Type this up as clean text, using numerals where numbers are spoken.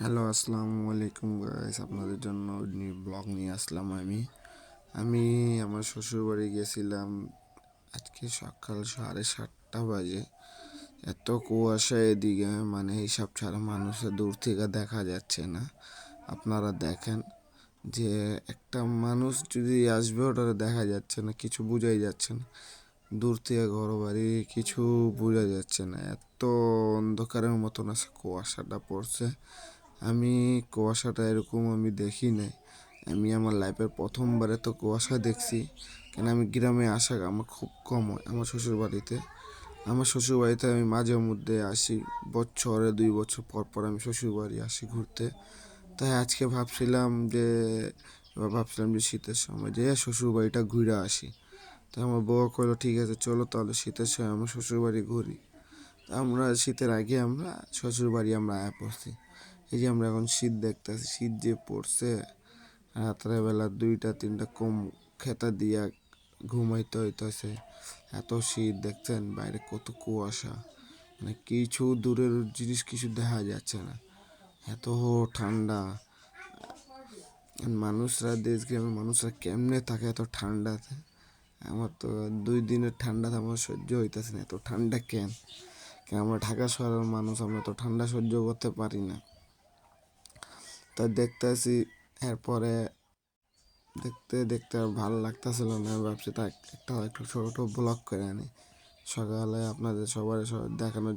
Hello, আসসালামু আলাইকুম guys. আপনাদের জন্য ব্লগ নিয়ে আসলাম আমি আমার শ্বশুর বাড়ি গেছিলাম। আজকে সকাল 7:30 বাজে। এত কুয়াশা এদিকে, মানে হিসাব ছাড়া, মানুষের দূর থেকে দেখা যাচ্ছে না। আপনারা দেখেন যে একটা মানুষ যদি আসবে, ওটা দেখা যাচ্ছে না, কিছু বোঝাই যাচ্ছে না। দূর থেকে ঘর বাড়ি কিছু বোঝা যাচ্ছে না, এত অন্ধকারের মতন আছে, কুয়াশাটা পড়ছে। আমি কুয়াশাটা এরকম আমি দেখি নাই। আমি আমার লাইফের প্রথমবারে তো কুয়াশা দেখছি। কেন, আমি গ্রামে আসা আমার খুব কম হয় আমার শ্বশুর বাড়িতে আমি মাঝে মধ্যে আসি, বছরে 2 বছর পর পর আমি শ্বশুর বাড়ি আসি ঘুরতে। তাই আজকে ভাবছিলাম যে শীতের সময় যে শ্বশুর বাড়িটা ঘুরে আসি। তাই আমার বউ কইলো, ঠিক আছে চলো তাহলে শীতের সময় আমার শ্বশুর বাড়ি ঘুরি। আমরা শীতের আগে আমরা শ্বশুর বাড়ি আমরা আয়া পড়ছি। এই যে আমরা এখন শীত দেখতেছি, শীত যে পড়ছে, রাত্রে বেলা 2টা 3টা কম খেতা দিয়া ঘুমাইতে হইতেছে। এত শীত দেখছেন, বাইরে কত কুয়াশা, মানে কিছু দূরের জিনিস কিছু দেখা যাচ্ছে না, এত ঠান্ডা। দেশ গ্রামের মানুষরা কেমনে থাকে এত ঠান্ডাতে? আমার তো 2 দিনের ঠান্ডা আমার সহ্য হইতেছে না, এত ঠান্ডা কেন? আমরা ঢাকা শহরের মানুষ, আমরা তো ঠান্ডা সহ্য করতে পারি না। তা দেখতেছি, এরপরে দেখতে দেখতে আর ভালো লাগতেছিল না, ভাবছি তা একটু ছোট ছোট ব্লগ করে আনি, সকালে আপনাদের সবার দেখানোর